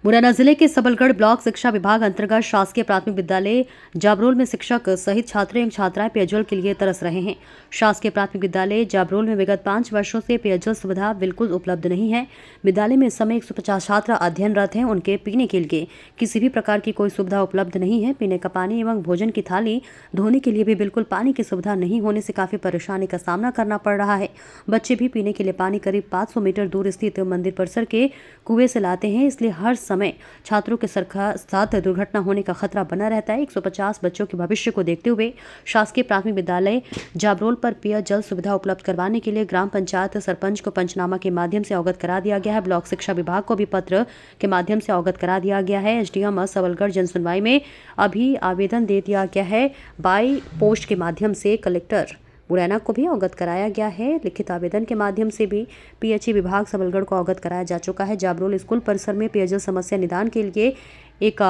मुरैना जिले के सबलगढ़ ब्लॉक शिक्षा विभाग अंतर्गत शासकीय प्राथमिक विद्यालय जाबरोल में शिक्षक सहित छात्र एवं छात्राएं पेयजल के लिए तरस रहे हैं। शासकीय प्राथमिक विद्यालय जाबरोल में विगत 5 वर्षों से पेयजल सुविधा बिल्कुल उपलब्ध नहीं है। विद्यालय में इस समय 150 छात्र अध्ययनरत हैं। उनके पीने के लिए किसी भी प्रकार की कोई सुविधा उपलब्ध नहीं है। पीने का पानी एवं भोजन की थाली धोने के लिए भी बिल्कुल पानी की सुविधा नहीं होने से काफी परेशानी का सामना करना पड़ रहा है। बच्चे भी पीने के लिए पानी करीब 500 मीटर दूर स्थित मंदिर परिसर के कुएं से लाते हैं, इसलिए हर समय छात्रों के साथ दुर्घटना होने का खतरा बना रहता है। 150 बच्चों के भविष्य को देखते हुए शासकीय प्राथमिक विद्यालय जाबरोल पर पेयजल सुविधा उपलब्ध करवाने के लिए ग्राम पंचायत सरपंच को पंचनामा के माध्यम से अवगत करा दिया गया है। ब्लॉक शिक्षा विभाग को भी पत्र के माध्यम से अवगत करा दिया गया है। एसडीएम सबलगढ़ जनसुनवाई में अभी आवेदन दे दिया गया है। बाई पोस्ट के माध्यम से कलेक्टर मुरैना को भी अवगत कराया गया है। लिखित आवेदन के माध्यम से भी पीएचई विभाग सबलगढ़ को अवगत कराया जा चुका है। जाबरोल स्कूल परिसर में पेयजल समस्या निदान के लिए एक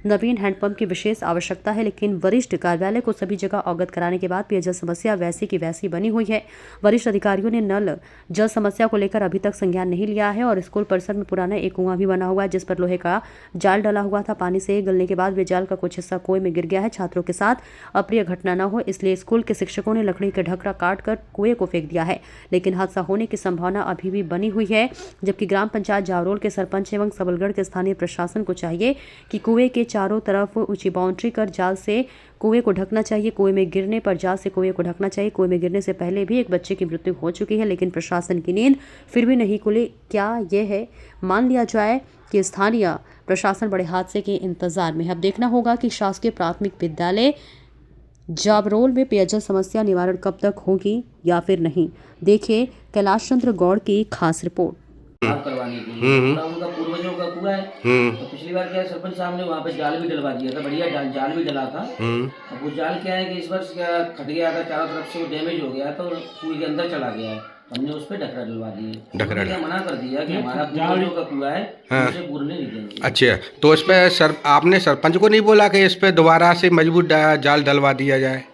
नवीन हैंडपंप की विशेष आवश्यकता है, लेकिन वरिष्ठ कार्यालय को सभी जगह अवगत कराने के बाद पेयजल समस्या वैसी की वैसी बनी हुई है। वरिष्ठ अधिकारियों ने नल जल समस्या को लेकर अभी तक संज्ञान नहीं लिया है और स्कूल परिसर में पुराना एक कुआं भी बना हुआ है, जिस पर लोहे का जाल डला हुआ था। पानी से गलने के बाद वे जाल का कुछ हिस्सा कुएं में गिर गया है। छात्रों के साथ अप्रिय घटना न हो, इसलिए स्कूल के शिक्षकों ने लकड़ी के ढकरा काट कर कुएं को फेंक दिया है, लेकिन हादसा होने की संभावना अभी भी बनी हुई है। जबकि ग्राम पंचायत जाबरोल के सरपंच एवं सबलगढ़ के स्थानीय प्रशासन को चाहिए कि कुएं के चारों तरफ ऊंची बाउंड्री कर जाल से कुएं को ढकना चाहिए। कुएं में गिरने पर जाल से कुएं को ढकना चाहिए। कुएं में गिरने से पहले भी एक बच्चे की मृत्यु हो चुकी है, लेकिन प्रशासन की नींद फिर भी नहीं खुली। क्या यह है मान लिया जाए कि स्थानीय प्रशासन बड़े हादसे के इंतजार में है। अब देखना होगा कि शासकीय प्राथमिक विद्यालय जाबरोल में पेयजल समस्या निवारण कब तक होगी या फिर नहीं। देखिए कैलाश चंद्र गौड़ की खास रिपोर्ट। करवाने के लिए उनका पूर्वजों का कुआं है। तो पिछली बार क्या सरपंच साहब ने वहाँ पे जाल भी डलवा दिया था, बढ़िया जाल भी डला था। अब वो जाल क्या है कि इस वर्ष क्या फट गया था, चारों तरफ से वो डैमेज हो गया, तो कुएं के अंदर चला गया है। हमने उस पे ढकरा डलवा दिए। ढकरा मना कर दिया कि हमारा पूर्वजों का कुआं है, उसे पूरने नहीं देंगे। अच्छा, तो इस पे आपने सरपंच को नहीं बोला कि इस पे दोबारा से मजबूत जाल डलवा दिया जाए?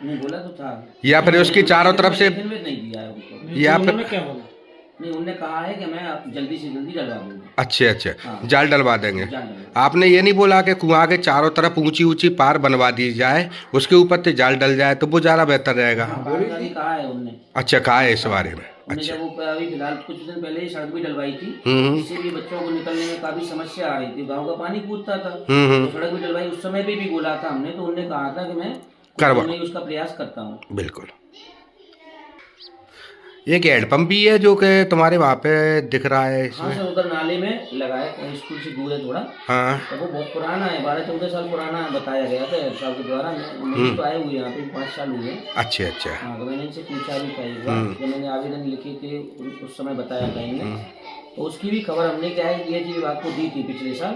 नहीं बोला तो था, या फिर उसकी चारों तरफ से नहीं दिया है उनको। या फिर क्या बोला? नहीं, उन्होंने कहा है कि मैं जल्दी से जल्दी डलवा दूंगा। अच्छा हाँ। जाल डलवा देंगे। जाल डलवा। आपने ये नहीं बोला कि कुआं के चारों तरफ ऊंची ऊंची पार बनवा दी जाए, उसके ऊपर से जाल डल जाए तो वो ज़्यादा बेहतर रहेगा? कहा है उन्होंने। अच्छा, कहा है इस बारे में? अच्छा, जब वो अभी फिलहाल कुछ दिन पहले ही सड़क भी डलवाई थी, इससे भी बच्चों को निकलने में काफी समस्या आ रही थी। गांव का पानी कूदता था, तो सड़क भी डलवाई। उस समय भी बोला था हमने, तो उन्होंने कहा था कि मैं उसका प्रयास करता हूँ। बिल्कुल। एक हैंडपंप भी है जो कि तुम्हारे वहाँ पे दिख रहा है इसमें? हाँ सर, उधर नाले में लगा है, स्कूल से दूर है थोड़ा। हाँ, तो वो बहुत पुराना है, 12-14 साल पुराना बताया गया था हेड साहब के द्वारा। मैं तो आए हुए यहाँ पे 5 साल हुए। अच्छा। हाँ, तो मैंने इनसे पूछा भी था एक बार, जब मैंने आवेदन लिखे थे उस समय बताया था इन्हें। तो उसकी भी खबर हमने क्या है पीएचई विभाग को दी थी पिछले साल।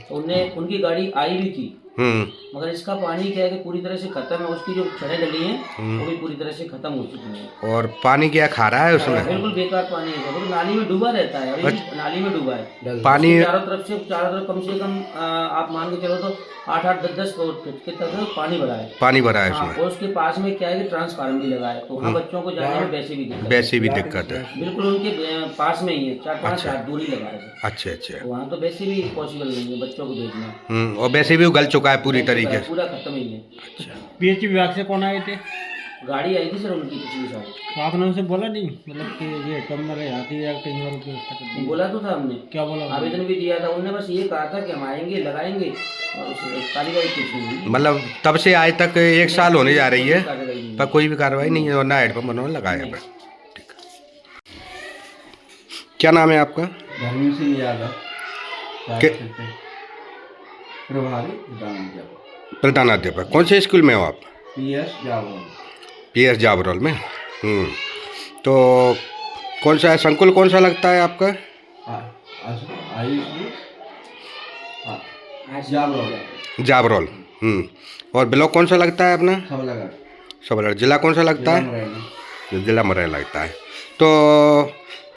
तो उनकी गाड़ी आई भी थी, मगर इसका पानी क्या है कि पूरी तरह से खत्म है। उसकी जो छड़ें डली हैं वो भी पूरी तरह से खत्म हो चुकी हैं। और पानी क्या खा रहा है उसमें? बिल्कुल बेकार पानी है, बिल्कुल नाली में डूबा रहता है। अभी नाली में डूबा है पानी। चारों तरफ कम से कम आप मान के चलो तो 8-8, 10-10 फीट के तक पानी भरा है उसमें। और उसके पास में क्या है कि ट्रांसफार्मर भी लगा है, तो वहाँ बच्चों को जाने में वैसे भी दिक्कत है। बिल्कुल उनके पास में ही है, 4-5 हाथ दूरी लगा है। अच्छा। वहाँ तो वैसे भी पॉसिबल नहीं है बच्चों को भेजना। और वैसे भी गल चुका है पूरी तरीके से, पूरा खत्म ही है। अच्छा। पीएचई विभाग से कौन आए थे? गाड़ी आई थी सर उनकी पिछली साल। तो आपने उनसे बोला नहीं, मतलब कि ये कम मेरे आती है कहीं और व्यवस्था कर दी? बोला तो था हमने। क्या बोला? आवेदन भी दिया था उन्होंने, बस ये कहा था कि हम आएंगे लगाएंगे और कार्रवाई कुछ नहीं। मतलब तब से आज तक 1 साल होने जा रही है पर कोई भी कार्रवाई नहीं है और ना हेडपंप उन्होंने लगाया है। ठीक। क्या नाम है आपका? धर्मी सिंह यादव, प्रधानाध्यापक। कौन से स्कूल में हो आप? पीएस जाबरोल में। तो कौन सा है संकुल, कौन सा लगता है आपका? जाबरोल। और ब्लॉक कौन सा लगता है अपना? सबलगढ़। जिला कौन सा लगता है? जिला मुरैना लगता है। तो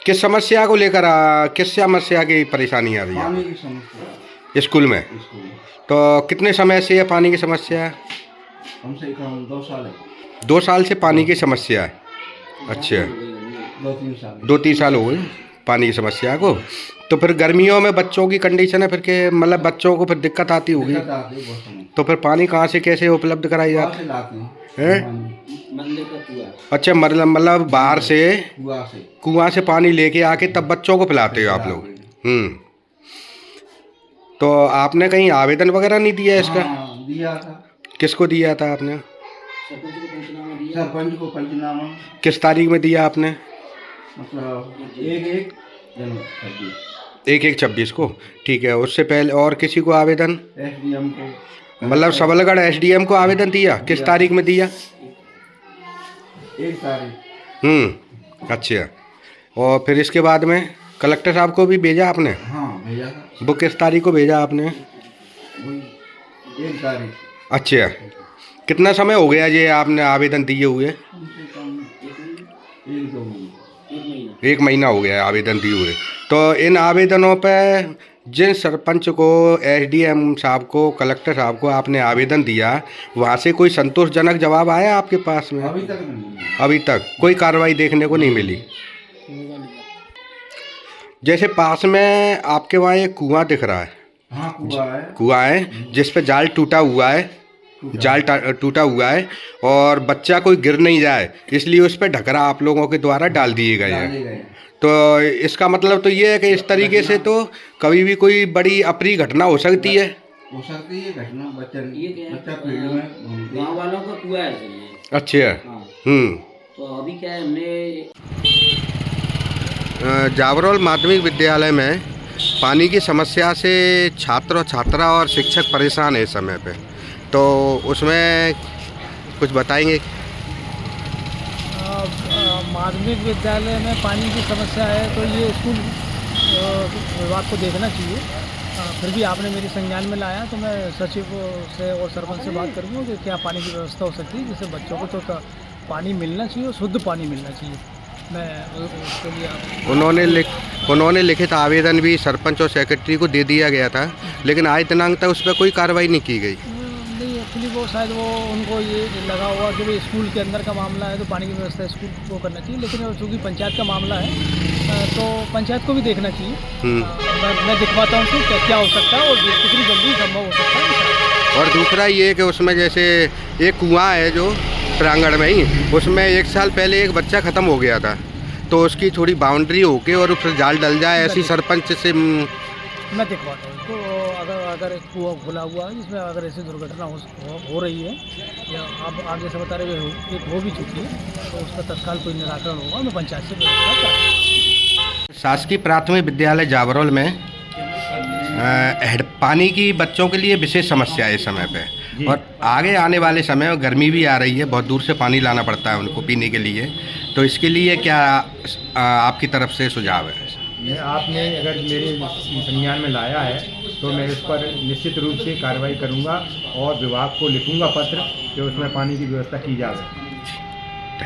किस समस्या को लेकर किस समस्या की परेशानी आ रही है स्कूल में? तो कितने समय से ये पानी की समस्या है? कम से कम 2 साल है। 2 साल से पानी की समस्या है। अच्छा, 2-3 साल 2-3 साल हो गए पानी की समस्या को। तो फिर गर्मियों में बच्चों की कंडीशन है फिर के मतलब बच्चों को फिर दिक्कत आती होगी, दिक्कत आती है बहुत समय। तो फिर पानी कहाँ से कैसे उपलब्ध कराई कुआं जाती से लाते हैं है? मंदिर का कुआ है। अच्छा मतलब बाहर से कुआं से कुआं से पानी लेके आके तब बच्चों को पिलाते हो आप लोग। तो आपने कहीं आवेदन वगैरह नहीं दिया इसका? हाँ, दिया था। किसको दिया था आपने? सरपंच को पंचनामा दिया। सरपंच को पंचनामा किस तारीख में दिया आपने? मतलब 1/1 जनवरी 1/1/26 को। ठीक है, उससे पहले और किसी को आवेदन? SDM को मतलब सबलगढ़ SDM को आवेदन दिया? किस तारीख में दिया? 1 तारीख। अच्छा, और फिर इसके बाद में कलेक्टर साहब को भी भेजा आपने? हाँ भेजा था। वो किस तारीख को भेजा आपने? वही 1 तारीख। अच्छा, कितना समय हो गया ये आपने आवेदन दिए हुए? कम से कम 1-2 महीने। 1 महीना हो गया है आवेदन दिए हुए। तो इन आवेदनों पे जिन सरपंच को, SDM साहब को, कलेक्टर साहब को आपने आवेदन दिया, वहाँ से कोई संतोषजनक जवाब आया आपके पास में? अभी तक नहीं। अभी तक कोई कार्रवाई देखने को नहीं मिली। जैसे पास में आपके वहाँ एक कुआं दिख रहा है, हाँ कुआं है। कुआं है जिस पे जाल टूटा हुआ है, टूटा हुआ है और बच्चा कोई गिर नहीं जाए इसलिए उस पर ढकरा आप लोगों के द्वारा डाल दिए गए हैं। डाले गए। तो इसका मतलब तो ये है कि इस तरीके से तो कभी भी कोई बड़ी अप्रिय घटना हो सकती है। हो सकती है घटना। ये क्या है? बच्चा फील्ड में घूमते गाँव वालों का कुआ है सर ये। अच्छा। हाँ। तो अभी क्या है, हमने जाबरोल माध्यमिक विद्यालय में पानी की समस्या से छात्र और छात्रा और शिक्षक परेशान है इस समय पे, तो उसमें कुछ बताएंगे? माध्यमिक विद्यालय में पानी की समस्या है तो ये स्कूल विभाग को देखना चाहिए। फिर भी आपने मेरी संज्ञान में लाया तो मैं सचिव से और सरपंच से बात करूँगा कि क्या पानी की व्यवस्था हो सकती है जिससे बच्चों को तो पानी मिलना चाहिए और शुद्ध पानी मिलना चाहिए। मैं उसके लिए उन्होंने लिखित आवेदन भी सरपंच और सेक्रेटरी को दे दिया गया था, लेकिन आज दिनांक तक उस पर कोई कार्रवाई नहीं की गई। नहीं, एक्चुअली वो शायद वो उनको ये लगा हुआ कि भाई स्कूल के अंदर का मामला है तो पानी की व्यवस्था स्कूल को करना चाहिए, लेकिन चूँकि पंचायत का मामला है तो पंचायत को भी देखना चाहिए। मैं दिखवाता हूँ कि क्या हो सकता है और कितनी जल्दी संभव हो सकता है। और दूसरा ये कि उसमें जैसे एक कुआं है जो प्रांगण में ही, उसमें 1 साल पहले एक बच्चा ख़त्म हो गया था, तो उसकी थोड़ी बाउंड्री होके और उस पर जाल डल जाए ऐसी सरपंच से मैं दिखवाता हूँ। तो अगर एक कुआं खुला हुआ है जिसमें अगर ऐसी दुर्घटना हो रही है या आप जैसे बता रहे हो एक हो भी चुकी है तो उसका तत्काल कोई निराकरण होगा, मैं पंचायत से व्यवस्था करूँगा। शासकीय प्राथमिक विद्यालय जाबरोल में पानी की बच्चों के लिए विशेष समस्या है इस समय पे, और आगे आने वाले समय में गर्मी भी आ रही है, बहुत दूर से पानी लाना पड़ता है उनको पीने के लिए, तो इसके लिए क्या आपकी तरफ से सुझाव है? आपने अगर मेरे संज्ञान में लाया है तो मैं इस पर निश्चित रूप से कार्रवाई करूंगा और विभाग को लिखूंगा पत्र कि उसमें पानी की व्यवस्था की जाए।